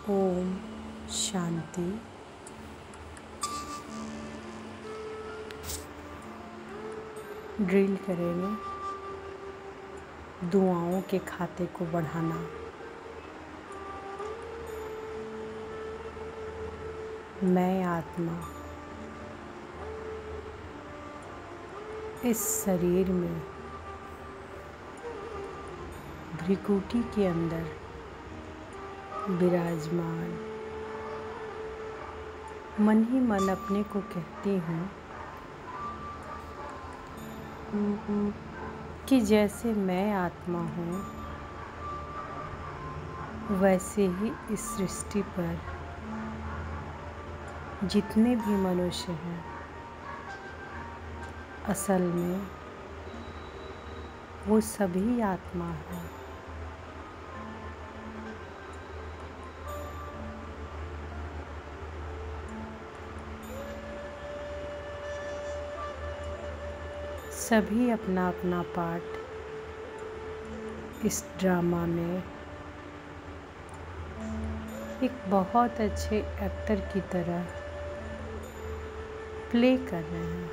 Om Shanti. Drill करेंगे दुआओं के खाते को बढ़ाना। मैं आत्मा इस शरीर में भ्रिकुटी के अंदर विराजमान मन ही मन अपने को कहती हूँ कि जैसे मैं आत्मा हूँ वैसे ही इस सृष्टि पर जितने भी मनुष्य हैं असल में वो सभी आत्मा हैं। सभी अपना अपना पार्ट इस ड्रामा में एक बहुत अच्छे एक्टर की तरह प्ले कर रहे हैं।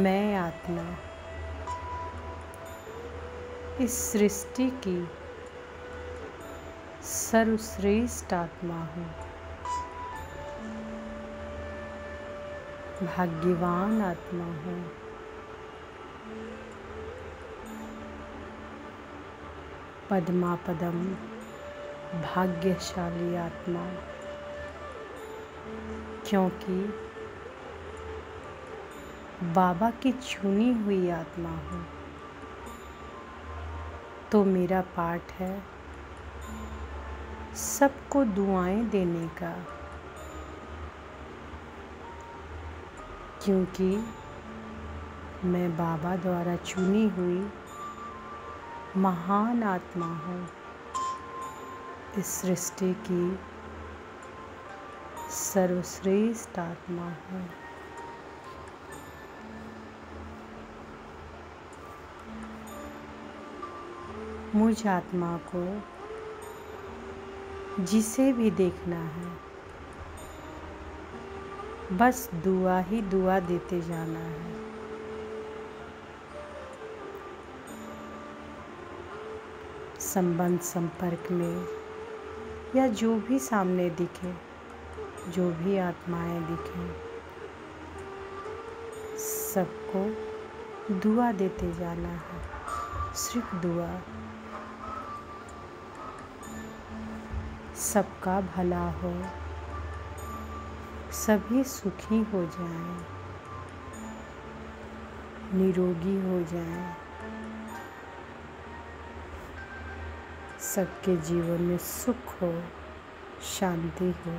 मैं आत्मा इस सृष्टि की सर्वश्रेष्ठ आत्मा हूँ। भाग्यवान आत्मा हूँ। पद्मापदम भाग्यशाली आत्मा, क्योंकि बाबा की चुनी हुई आत्मा हूँ। तो मेरा पार्ट है सबको दुआएं देने का, क्योंकि मैं बाबा द्वारा चुनी हुई महान आत्मा हूँ। इस सृष्टि की सर्वश्रेष्ठ आत्मा हूँ। मुझ आत्मा को जिसे भी देखना है बस दुआ ही दुआ देते जाना है। संबंध संपर्क में या जो भी सामने दिखे, जो भी आत्माएं दिखें, सबको दुआ देते जाना है। सिर्फ दुआ। सबका भला हो, सभी सुखी हो जाएं, निरोगी हो जाएं, सबके जीवन में सुख हो, शांति हो।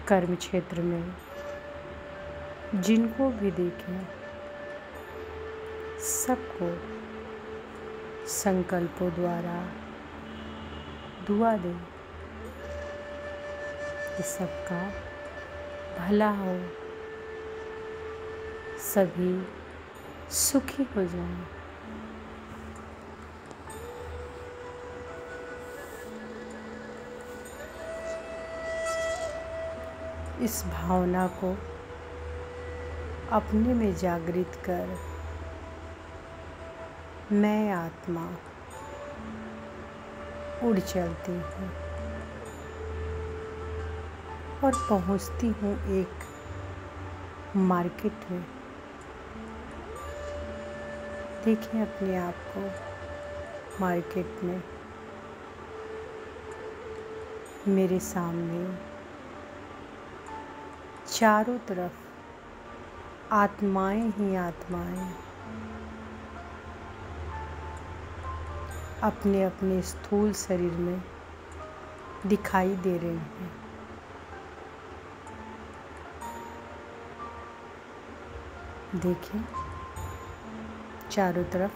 कर्म क्षेत्र में जिनको भी देखें सबको संकल्पों द्वारा दुआ दें कि सबका भला हो, सभी सुखी हो जाएं। इस भावना को अपने में जागृत कर मैं आत्मा उड़ चलती हूँ और पहुँचती हूँ एक मार्केट में। देखें अपने आप को मार्केट में। मेरे सामने चारों तरफ आत्माएं ही आत्माएं अपने अपने स्थूल शरीर में दिखाई दे रही हैं। देखें चारों तरफ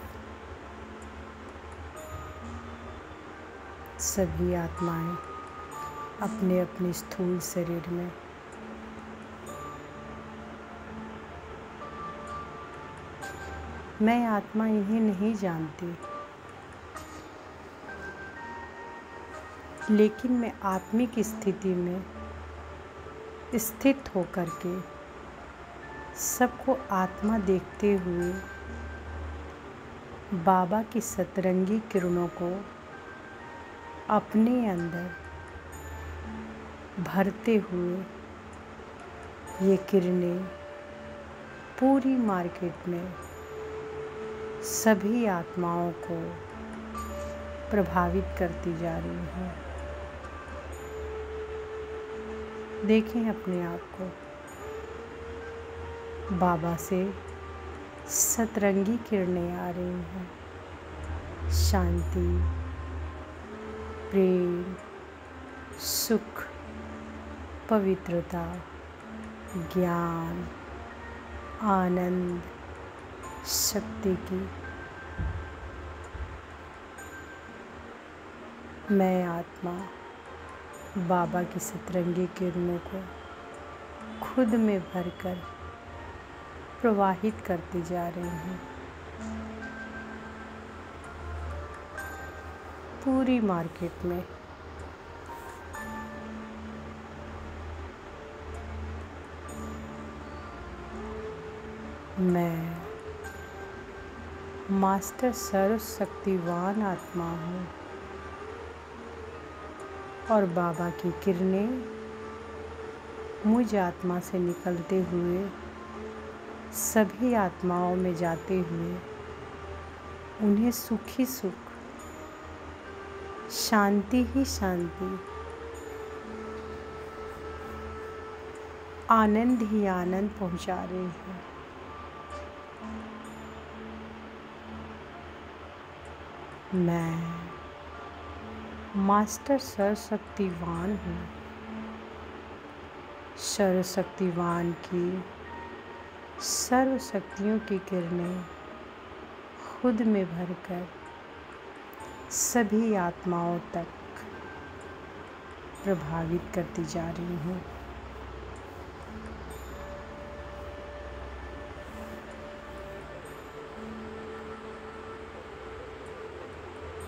सभी आत्माएं अपने अपने स्थूल शरीर में। मैं आत्मा इन्हें नहीं जानती, लेकिन मैं आत्मिक स्थिति में स्थित होकर के सबको आत्मा देखते हुए बाबा की सतरंगी किरणों को अपने अंदर भरते हुए ये किरणें पूरी मार्केट में सभी आत्माओं को प्रभावित करती जा रही हैं। देखें अपने आप को, बाबा से सतरंगी किरणें आ रही हैं। शांति, प्रेम, सुख, पवित्रता, ज्ञान, आनंद, शक्ति की। मैं आत्मा बाबा की सतरंगी किरणों को खुद में भरकर प्रवाहित करती जा रही हूँ। पूरी मार्केट में मैं मास्टर सर्वशक्तिवान आत्मा हूँ और बाबा की किरणें मुझ आत्मा से निकलते हुए सभी आत्माओं में जाते हुए उन्हें सुख ही सुख, शांति ही शांति, आनंद ही आनंद पहुंचा रही है। मैं मास्टर सर्वशक्तिवान हूँ। सर्वशक्तिवान की सर्व शक्तियों की किरणें खुद में भरकर सभी आत्माओं तक प्रभावित करती जा रही हूँ।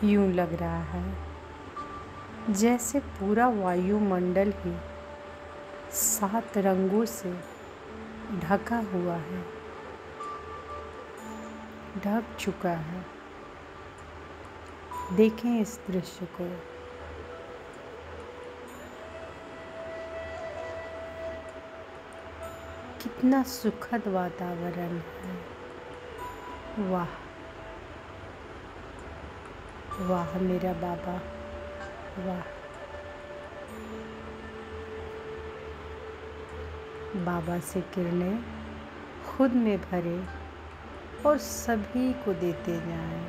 यूं लग रहा है जैसे पूरा वायुमंडल ही 7 रंगों से ढका हुआ है, ढक चुका है। देखें इस दृश्य को। कितना सुखद वातावरण है। वाह वाह मेरा बाबा, वाह। बाबा से किरणें खुद में भरे और सभी को देते जाएं।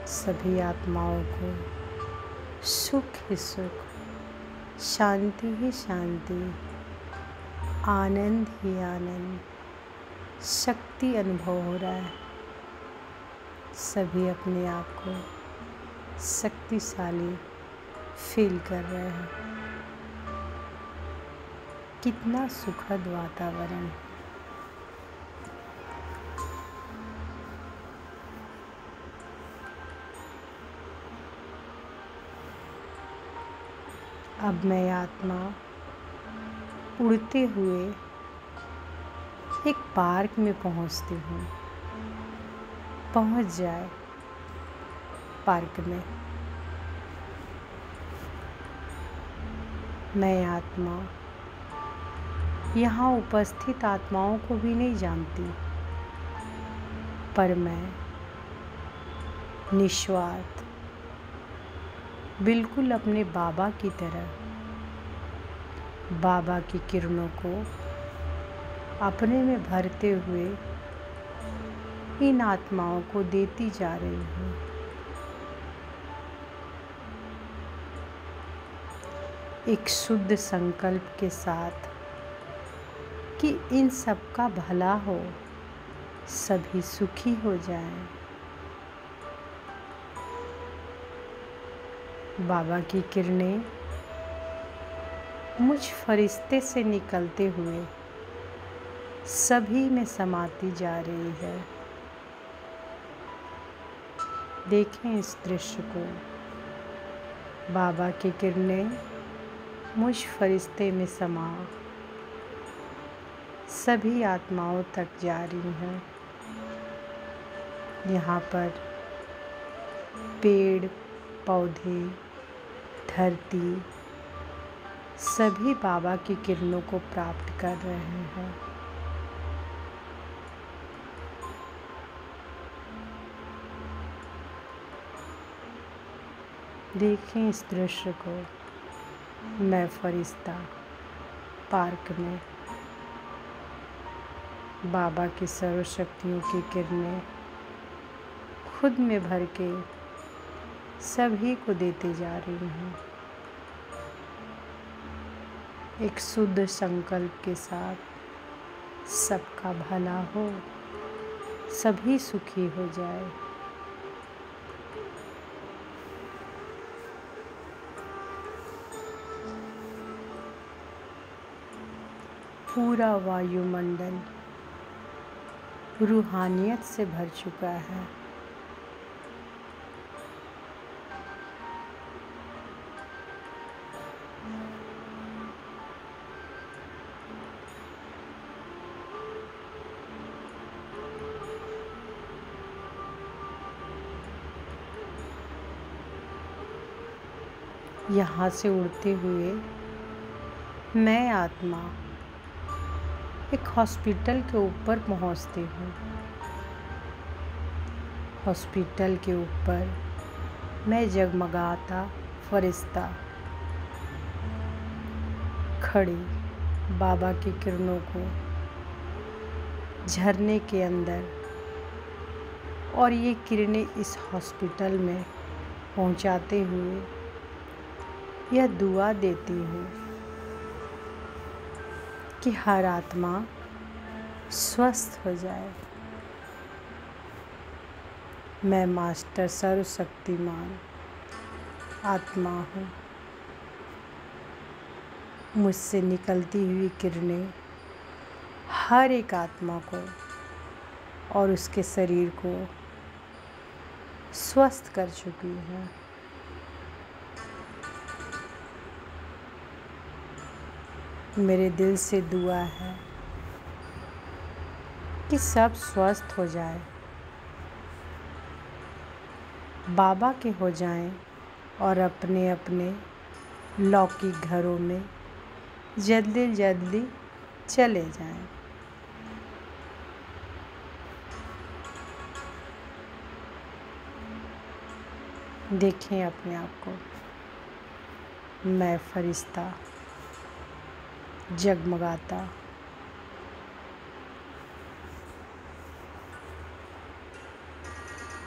सभी आत्माओं को सुख ही सुख, शांति ही शांति, आनंद ही आनंद, शक्ति अनुभव हो रहा है। सभी अपने आप को शक्तिशाली फील कर रहे हैं। कितना सुखद वातावरण। अब मैं आत्मा उड़ते हुए एक पार्क में पहुंचती हूँ। पहुंच जाए पार्क में। मैं आत्मा यहाँ उपस्थित आत्माओं को भी नहीं जानती, पर मैं निस्वार्थ बिल्कुल अपने बाबा की तरह बाबा की किरणों को अपने में भरते हुए इन आत्माओं को देती जा रही हूँ। एक शुद्ध संकल्प के साथ कि इन सब का भला हो, सभी सुखी हो जाएं। बाबा की किरणें मुझ फरिश्ते से निकलते हुए सभी में समाती जा रही है। देखें इस दृश्य को। बाबा की किरणें मुझ फरिश्ते में समा सभी आत्माओं तक जा रही हैं। यहाँ पर पेड़ पौधे धरती सभी बाबा की किरणों को प्राप्त कर रहे हैं। देखें इस दृश्य को। मैं फरिश्ता पार्क में बाबा की सर्वशक्तियों की किरणें खुद में भर के सभी को देते जा रही हूँ। एक शुद्ध संकल्प के साथ सबका भला हो, सभी सुखी हो जाए। पूरा वायुमंडल रूहानियत से भर चुका है। यहाँ से उड़ते हुए मैं आत्मा एक हॉस्पिटल के ऊपर पहुँचती हूँ। हॉस्पिटल के ऊपर मैं जगमगाता फरिश्ता खड़ी बाबा की किरणों को झरने के अंदर और ये किरणें इस हॉस्पिटल में पहुँचाते हुए यह दुआ देती हूँ कि हर आत्मा स्वस्थ हो जाए। मैं मास्टर सर्वशक्तिमान आत्मा हूँ। मुझसे निकलती हुई किरणें हर एक आत्मा को और उसके शरीर को स्वस्थ कर चुकी हैं। मेरे दिल से दुआ है कि सब स्वस्थ हो जाए, बाबा के हो जाएं और अपने अपने लौकिक घरों में जल्दी जल्दी चले जाएं। देखें अपने आप को। मैं फरिश्ता जगमगाता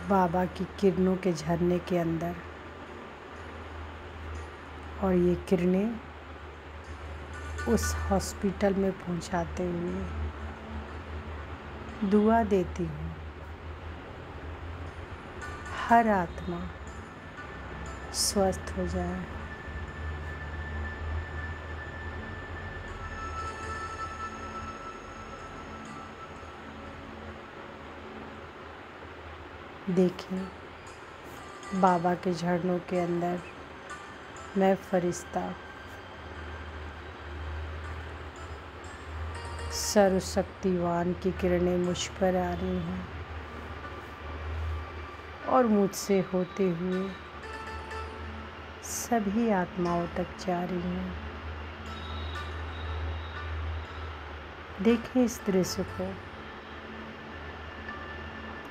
बाबा की किरणों के झरने के अंदर, और ये किरणें उस हॉस्पिटल में पहुंचाते हुए दुआ देती हूँ हर आत्मा स्वस्थ हो जाए। देखें बाबा के झरनों के अंदर मैं फरिश्ता सर्वशक्तिवान की किरणें मुझ पर आ रही हैं और मुझसे होते हुए सभी आत्माओं तक जा रही हैं। देखें इस दृश्य को।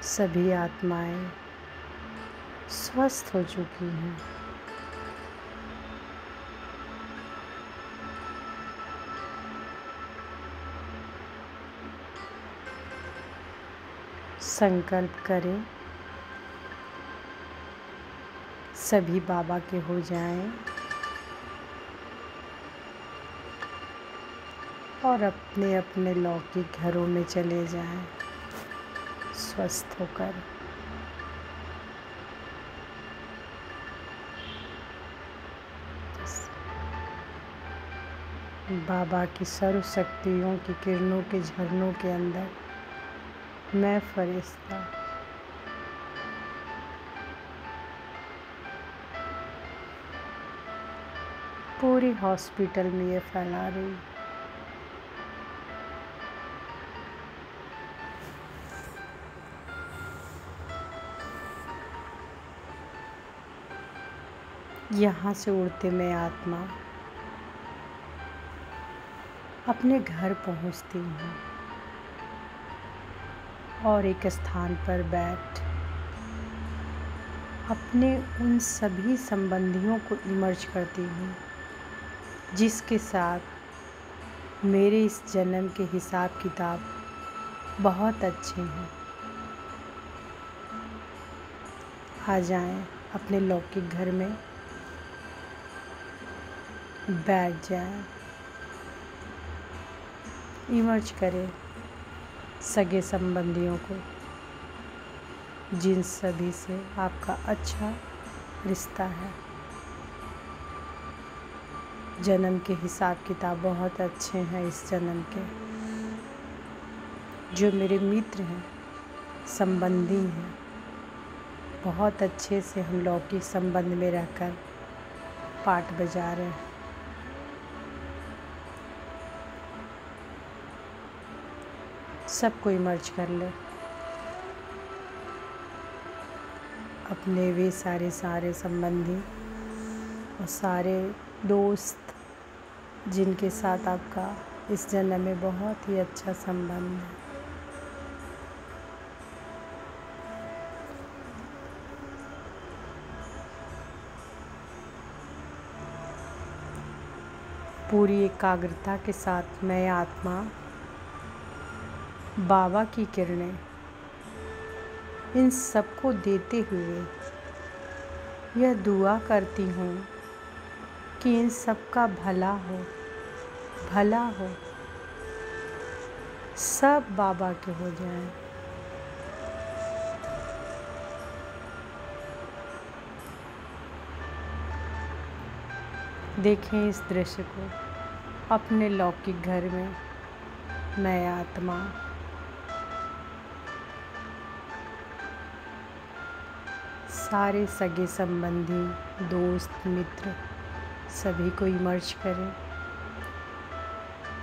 सभी आत्माएं स्वस्थ हो चुकी हैं। संकल्प करें सभी बाबा के हो जाएं और अपने अपने लौकिक घरों में चले जाएं स्वस्थ होकर। बाबा की सर्व शक्तियों की किरणों के झरनों के अंदर मैं फरिश्ता पूरी हॉस्पिटल में ये फैला रही। यहाँ से उड़ते मैं आत्मा अपने घर पहुँचती हूँ और एक स्थान पर बैठ अपने उन सभी संबंधियों को इमर्ज करती हूँ जिसके साथ मेरे इस जन्म के हिसाब किताब बहुत अच्छे हैं। आ जाएं अपने लौकिक घर में, बैठ जाएं, इमर्ज करें सगे संबंधियों को जिन सभी से आपका अच्छा रिश्ता है। जन्म के हिसाब किताब बहुत अच्छे हैं इस जन्म के। जो मेरे मित्र हैं, संबंधी हैं, बहुत अच्छे से हम लौकिक संबंध में रहकर पाठ बजा रहे हैं। सबको इमर्ज कर ले अपने वे सारे संबंधी और सारे दोस्त जिनके साथ आपका इस जन्म में बहुत ही अच्छा संबंध है। पूरी एकाग्रता के साथ मैं आत्मा बाबा की किरणें इन सबको देते हुए यह दुआ करती हूँ कि इन सब का भला हो, भला हो, सब बाबा के हो जाएं। देखें इस दृश्य को अपने लौकिक घर में। मैं आत्मा सारे सगे संबंधी, दोस्त, मित्र सभी को इमर्ज करें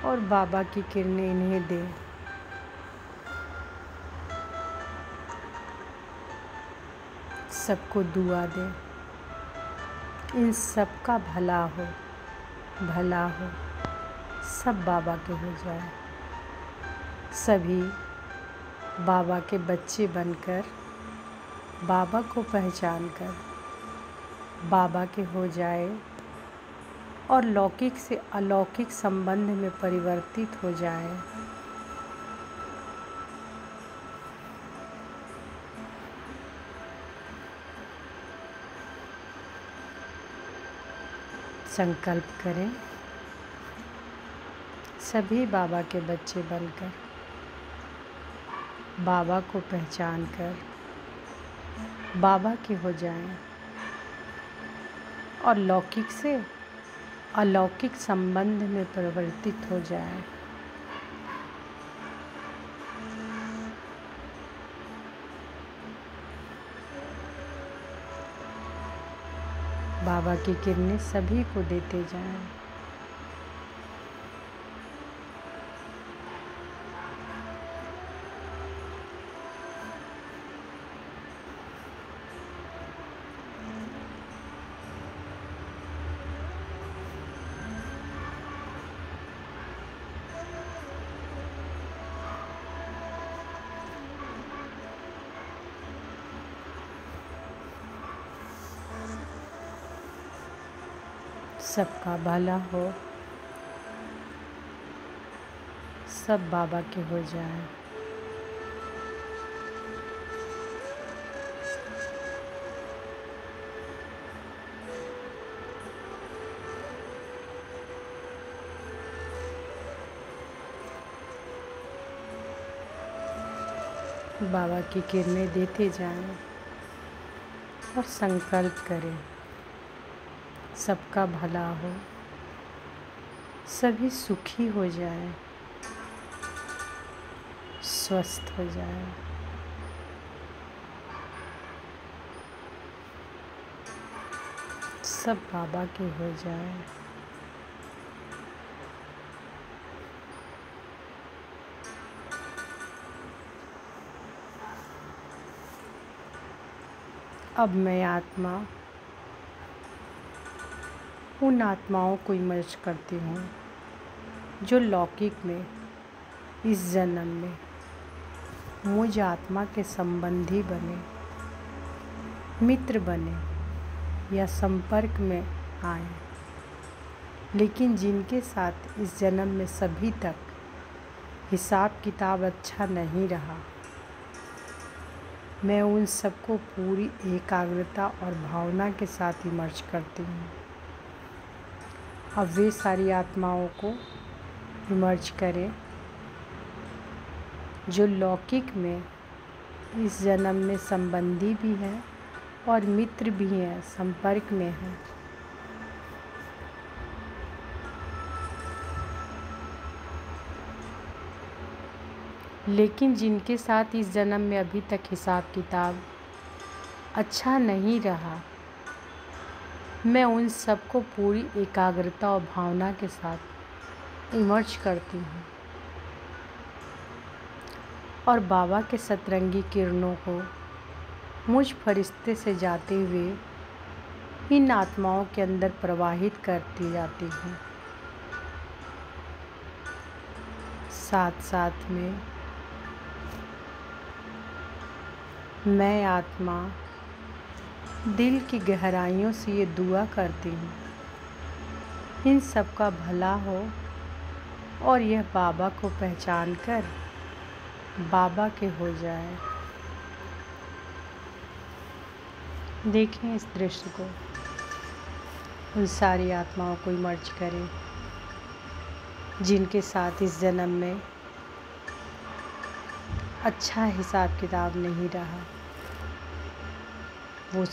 और बाबा की किरणें इन्हें दें। सबको दुआ दें, इन सब का भला हो, भला हो, सब बाबा के हो जाए। सभी बाबा के बच्चे बनकर, बाबा को पहचान कर बाबा के हो जाए और लौकिक से अलौकिक संबंध में परिवर्तित हो जाए। संकल्प करें सभी बाबा के बच्चे बनकर, बाबा को पहचान कर बाबा के हो जाएं और लौकिक से अलौकिक संबंध में परिवर्तित हो जाएं। बाबा की किरणें सभी को देते जाएं। सबका भला हो, सब बाबा के हो जाए। बाबा की किरणें देते जाएं और संकल्प करें सबका भला हो, सभी सुखी हो जाए, स्वस्थ हो जाए। सब बाबा के हो जाए। अब मैं आत्मा उन आत्माओं को इमर्ज करती हूँ जो लौकिक में इस जन्म में मुझ आत्मा के संबंधी बने, मित्र बने या संपर्क में आए, लेकिन जिनके साथ इस जन्म में सभी तक हिसाब किताब अच्छा नहीं रहा, मैं उन सबको पूरी एकाग्रता और भावना के साथ इमर्ज करती हूँ। अब वे सारी आत्माओं को इमर्ज करें जो लौकिक में इस जन्म में संबंधी भी हैं और मित्र भी हैं, संपर्क में हैं। लेकिन जिनके साथ इस जन्म में अभी तक हिसाब किताब अच्छा नहीं रहा, मैं उन सबको पूरी एकाग्रता और भावना के साथ इमर्ज करती हूँ और बाबा के सतरंगी किरणों को मुझ फरिश्ते से जाते हुए इन आत्माओं के अंदर प्रवाहित करती जाती हूँ। साथ साथ में मैं आत्मा दिल की गहराइयों से ये दुआ करती हूँ, इन सब का भला हो और यह बाबा को पहचान कर बाबा के हो जाए। देखें इस दृश्य को, उन सारी आत्माओं को इमर्ज करें जिनके साथ इस जन्म में अच्छा हिसाब किताब नहीं रहा। वो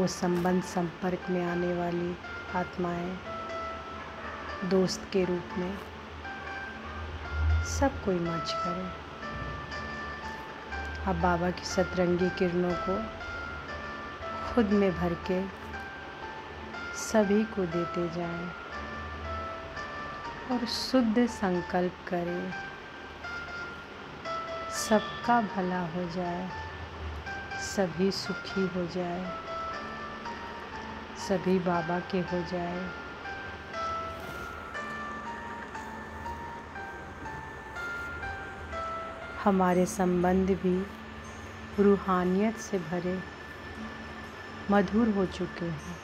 संबंध संपर्क में आने वाली आत्माएं, दोस्त के रूप में सबको इमर्ज करें। अब बाबा की सतरंगी किरणों को खुद में भर के सभी को देते जाएं और शुद्ध संकल्प करें, सबका भला हो जाए, सभी सुखी हो जाए, सभी बाबा के हो जाए। हमारे संबंध भी रूहानियत से भरे मधुर हो चुके हैं।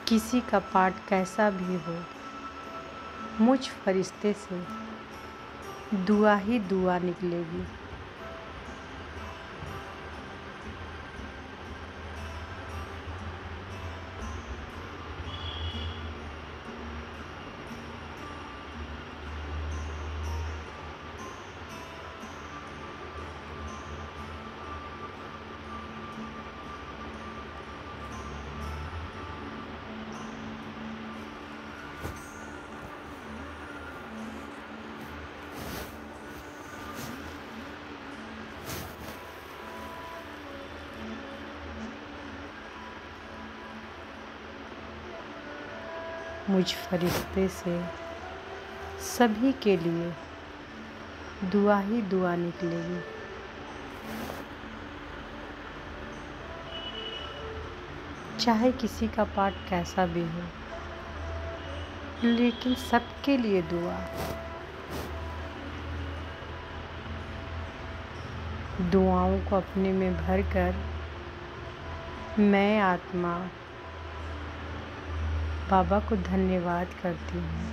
किसी का पाठ कैसा भी हो, मुझ फरिश्ते से दुआ ही दुआ निकलेगी। मुझ फरिश्ते से सभी के लिए दुआ ही दुआ निकलेगी। चाहे किसी का पाठ कैसा भी हो, लेकिन सबके लिए दुआ। दुआओं को अपने में भरकर मैं आत्मा बाबा को धन्यवाद करती हूँ।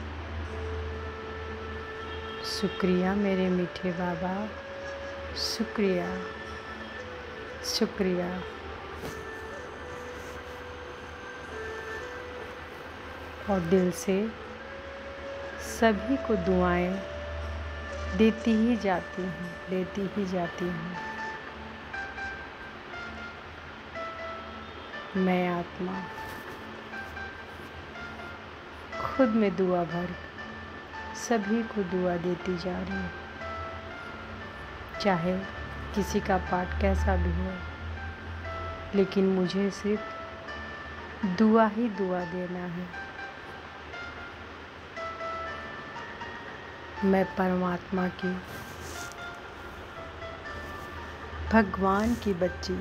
शुक्रिया मेरे मीठे बाबा, शुक्रिया शुक्रिया। और दिल से सभी को दुआएं देती ही जाती हूँ। मैं आत्मा खुद में दुआ भर सभी को दुआ देती जा रही हूँ, चाहे किसी का पाठ कैसा भी हो, लेकिन मुझे सिर्फ दुआ ही दुआ देना है। मैं परमात्मा की, भगवान की बच्ची,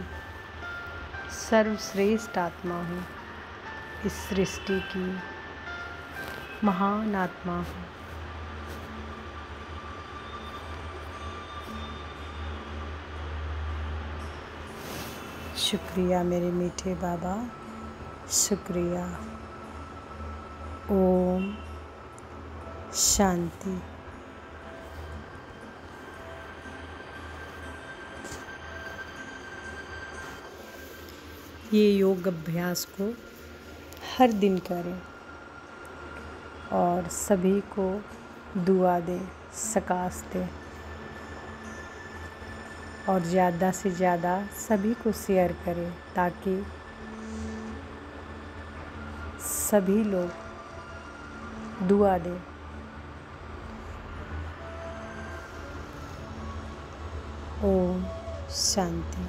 सर्वश्रेष्ठ आत्मा हूँ, इस सृष्टि की महान आत्मा हूँ। शुक्रिया मेरे मीठे बाबा, शुक्रिया। ओम शांति। ये योग अभ्यास को हर दिन करें और सभी को दुआ दें, सकाश दें और ज़्यादा से ज़्यादा सभी को शेयर करें ताकि सभी लोग दुआ दें। ओम शांति।